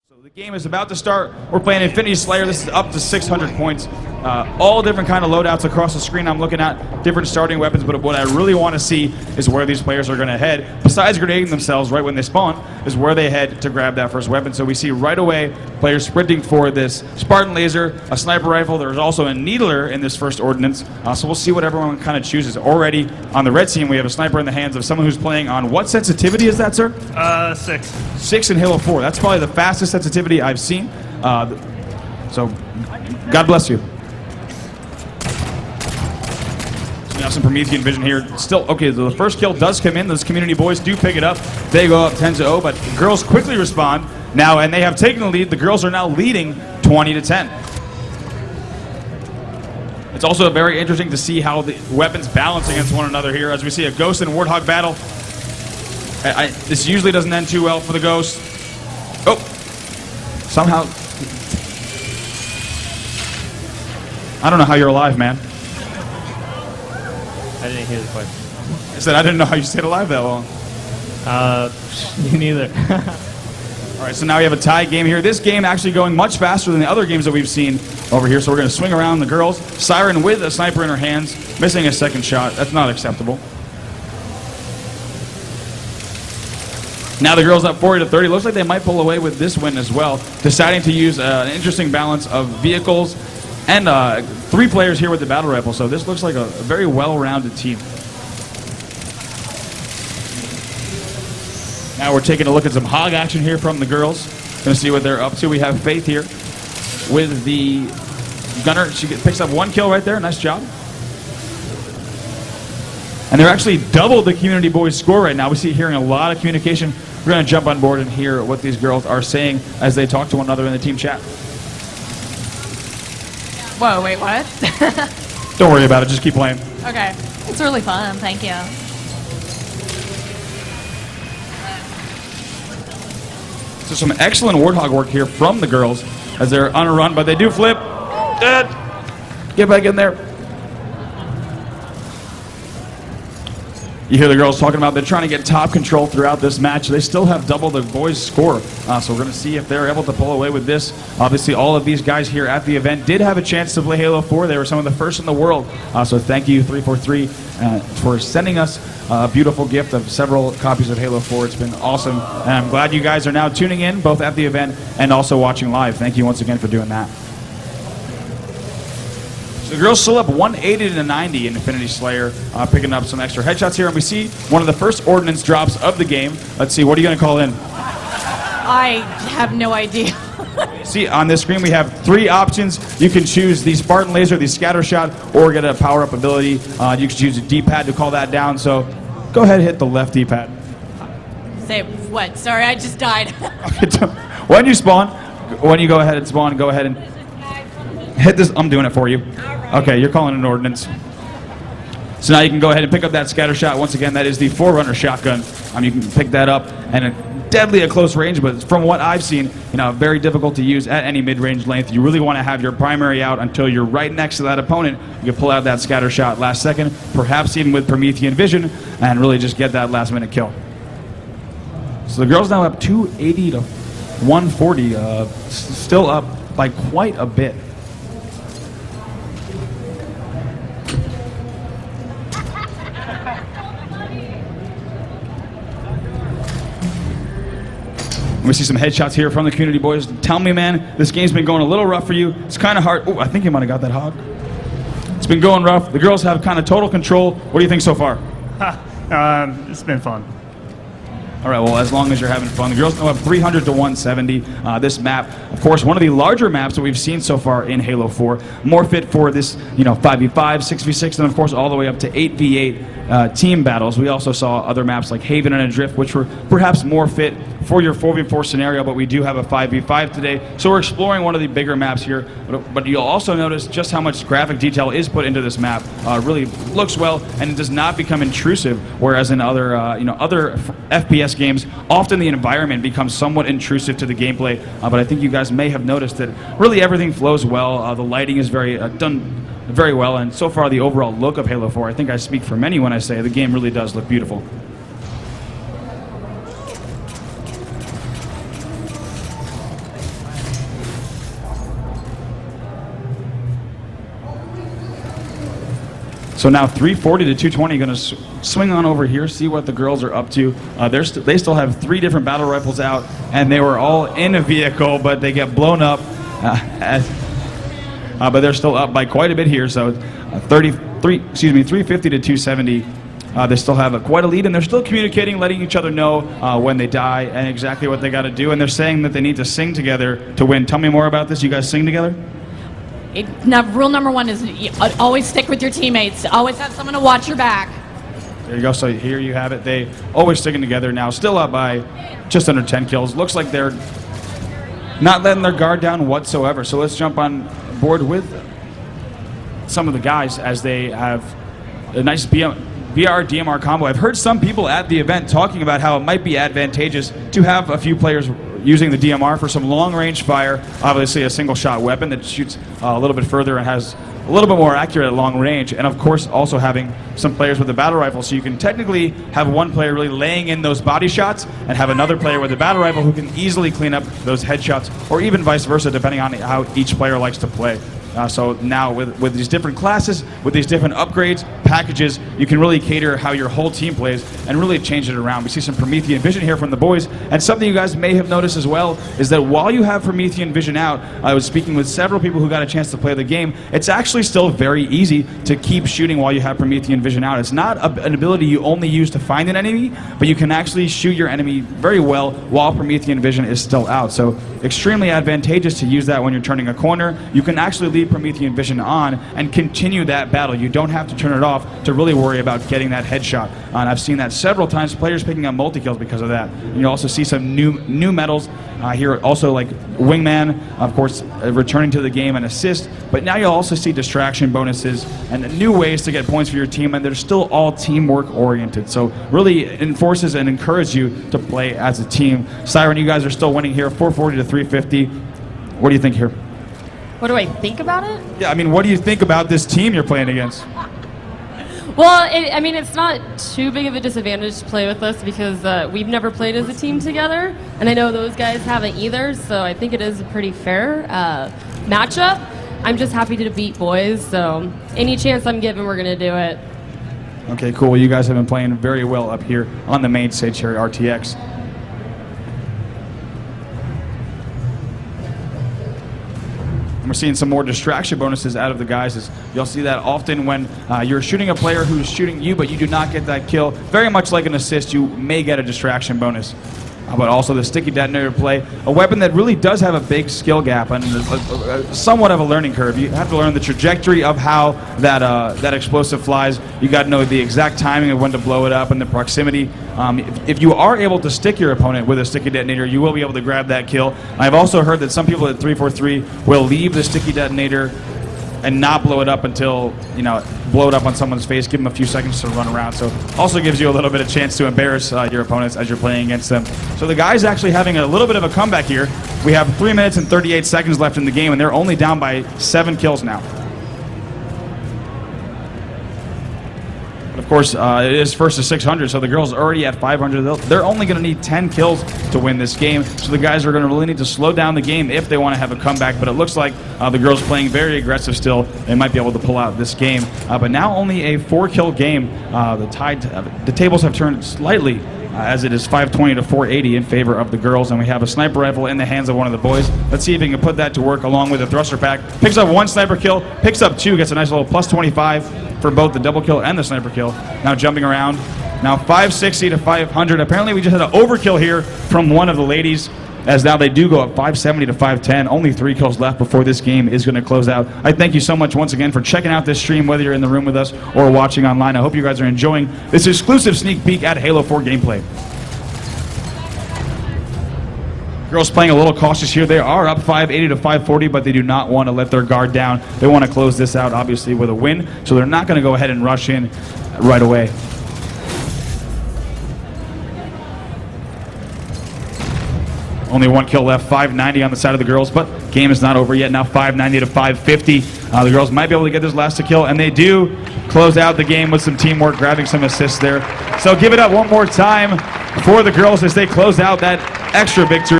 So the game is about to start. We're playing Infinity Slayer. This is up to 600 points. All different kind of loadouts across the screen. I'm looking at different starting weapons, but what I really want to see is where these players are going to head. Besides grenading themselves right when they spawn, is where they head to grab that first weapon. So we see right away players sprinting for this Spartan laser, a sniper rifle. There's also a needler in this first ordnance. So we'll see what everyone kind of chooses. Already on the red team, we have a sniper in the hands of someone who's playing on what sensitivity is that, sir? 6. 6 in Halo 4. That's probably the fastest sensitivity I've seen. So, God bless you. So now some Promethean vision here. Still, okay, the first kill does come in. Those community boys do pick it up. They go up 10-0, but the girls quickly respond now, and they have taken the lead. The girls are now leading 20-10. It's also very interesting to see how the weapons balance against one another here, as we see a Ghost and Warthog battle. This usually doesn't end too well for the Ghost. Oh! Somehow, I don't know how you're alive, man. I didn't hear the question. I said I didn't know how you stayed alive that long. Me neither. All right, so now we have a tie game here. This game actually going much faster than the other games that we've seen over here. So we're going to swing around the girls. Siren with a sniper in her hands, missing a second shot. That's not acceptable. Now the girls up 40-30. Looks like they might pull away with this win as well, deciding to use an interesting balance of vehicles and 3 players here with the battle rifle. So this looks like a very well-rounded team. Now we're taking a look at some hog action here from the girls. Going to see what they're up to. We have Faith here with the gunner. She picks up 1 kill right there. Nice job. And they're actually double the community boys score right now. We see hearing a lot of communication. We're going to jump on board and hear what these girls are saying as they talk to one another in the team chat. Whoa, wait, what? Don't worry about it. Just keep playing. Okay. It's really fun. Thank you. So some excellent Warthog work here from the girls as they're on a run, but they do flip. Get back in there. You hear the girls talking about they're trying to get top control throughout this match. They still have double the boys' score. So we're going to see if they're able to pull away with this. Obviously, all of these guys here at the event did have a chance to play Halo 4. They were some of the first in the world. So thank you, 343, for sending us a beautiful gift of several copies of Halo 4. It's been awesome. And I'm glad you guys are now tuning in, both at the event and also watching live. Thank you once again for doing that. So the girls still up 180-90 in Infinity Slayer, picking up some extra headshots here. And we see one of the first ordnance drops of the game. Let's see, what are you going to call in? I have no idea. See, on this screen we have 3 options. You can choose the Spartan laser, the scatter shot, or get a power-up ability. You can choose a D-pad to call that down. So go ahead and hit the left D-pad. Say what? Sorry, I just died. When you spawn, when you go ahead and spawn, go ahead and hit this. I'm doing it for you. Okay, you're calling an ordnance. So now you can go ahead and pick up that scatter shot. Once again, that is the Forerunner shotgun. You can pick that up, and deadly at close range, but from what I've seen, very difficult to use at any mid-range length. You really want to have your primary out until you're right next to that opponent. You can pull out that scatter shot last second, perhaps even with Promethean vision, and really just get that last-minute kill. So the girls now up 280 to 140, still up by quite a bit. We see some headshots here from the community boys. Tell me, man, this game's been going a little rough for you. It's kind of hard. Oh, I think you might have got that hog. It's been going rough. The girls have kind of total control. What do you think so far? It's been fun. All right, well, as long as you're having fun. The girls now have 300 to 170. This map, of course, one of the larger maps that we've seen so far in Halo 4. More fit for this, 5v5, 6v6, and of course all the way up to 8v8 team battles. We also saw other maps like Haven and Adrift, which were perhaps more fit for your 4v4 scenario, but we do have a 5v5 today. So we're exploring one of the bigger maps here, but you'll also notice just how much graphic detail is put into this map. Really looks well, and it does not become intrusive, whereas in other, other FPS games, often the environment becomes somewhat intrusive to the gameplay, but I think you guys may have noticed that really everything flows well. The lighting is done very well, and so far the overall look of Halo 4, I think I speak for many when I say the game really does look beautiful. So now 340 to 220, going to swing on over here, see what the girls are up to. They still have 3 different battle rifles out, and they were all in a vehicle, but they get blown up. But they're still up by quite a bit here. So 350 to 270. They still have quite a lead, and they're still communicating, letting each other know when they die and exactly what they got to do. And they're saying that they need to sing together to win. Tell me more about this. You guys sing together? Now, rule number 1 is always stick with your teammates. Always have someone to watch your back. There you go. So here you have it. They always sticking together now. Still up by just under 10 kills. Looks like they're not letting their guard down whatsoever. So let's jump on board with some of the guys as they have a nice VR DMR combo. I've heard some people at the event talking about how it might be advantageous to have a few players using the DMR for some long-range fire. Obviously a single-shot weapon that shoots a little bit further and has a little bit more accurate at long range, and of course also having some players with a battle rifle, so you can technically have one player really laying in those body shots and have another player with a battle rifle who can easily clean up those headshots, or even vice versa, depending on how each player likes to play. So now with these different classes, with these different upgrades, packages, you can really cater how your whole team plays and really change it around. We see some Promethean Vision here from the boys, and something you guys may have noticed as well is that while you have Promethean Vision out, I was speaking with several people who got a chance to play the game, it's actually still very easy to keep shooting while you have Promethean Vision out. It's not an ability you only use to find an enemy, but you can actually shoot your enemy very well while Promethean Vision is still out. So extremely advantageous to use that when you're turning a corner. You can actually leave Promethean Vision on and continue that battle. You don't have to turn it off to really worry about getting that headshot. And I've seen that several times, players picking up multi-kills because of that. And you also see some new medals here, also like Wingman, of course, returning to the game and assist. But now you'll also see distraction bonuses and new ways to get points for your team, and they're still all teamwork oriented. So really enforces and encourages you to play as a team. Siren, you guys are still winning here, 440 to 350. What do you think here? What do I think about it? Yeah, I mean, what do you think about this team you're playing against? Well, I mean, it's not too big of a disadvantage to play with us because we've never played as a team together, and I know those guys haven't either, so I think it is a pretty fair matchup. I'm just happy to beat boys, so any chance I'm given, we're going to do it. Okay, cool. You guys have been playing very well up here on the main stage here at RTX. We're seeing some more distraction bonuses out of the guys. You'll see that often when you're shooting a player who's shooting you, but you do not get that kill. Very much like an assist, you may get a distraction bonus. But also the sticky detonator play, a weapon that really does have a big skill gap and somewhat of a learning curve. You have to learn the trajectory of how that explosive flies. You got to know the exact timing of when to blow it up and the proximity. If you are able to stick your opponent with a sticky detonator, you will be able to grab that kill. I've also heard that some people at 343 will leave the sticky detonator and not blow it up until, blow it up on someone's face, give them a few seconds to run around. So also gives you a little bit of chance to embarrass your opponents as you're playing against them. So the guys actually having a little bit of a comeback here. We have 3 minutes and 38 seconds left in the game, and they're only down by 7 kills now. Of course, it is first to 600, so the girls are already at 500. They're only going to need 10 kills to win this game, so the guys are going to really need to slow down the game if they want to have a comeback, but it looks like the girls playing very aggressive still. They might be able to pull out this game, but now only a 4-kill game. The tables have turned slightly as it is 520 to 480 in favor of the girls, and we have a sniper rifle in the hands of one of the boys. Let's see if he can put that to work along with a thruster pack. Picks up 1 sniper kill, picks up 2, gets a nice little plus 25 for both the double kill and the sniper kill. Now jumping around. Now 560 to 500. Apparently we just had an overkill here from one of the ladies, as now they do go up 570 to 510. Only 3 kills left before this game is going to close out. I thank you so much once again for checking out this stream, whether you're in the room with us or watching online. I hope you guys are enjoying this exclusive sneak peek at Halo 4 gameplay. Girls playing a little cautious here. They are up 580 to 540, but they do not want to let their guard down. They want to close this out, obviously, with a win, so they're not going to go ahead and rush in right away. Only 1 kill left, 590 on the side of the girls, but game is not over yet. Now 590 to 550. The girls might be able to get this last kill, and they do close out the game with some teamwork, grabbing some assists there. So give it up one more time for the girls as they close out that extra victory.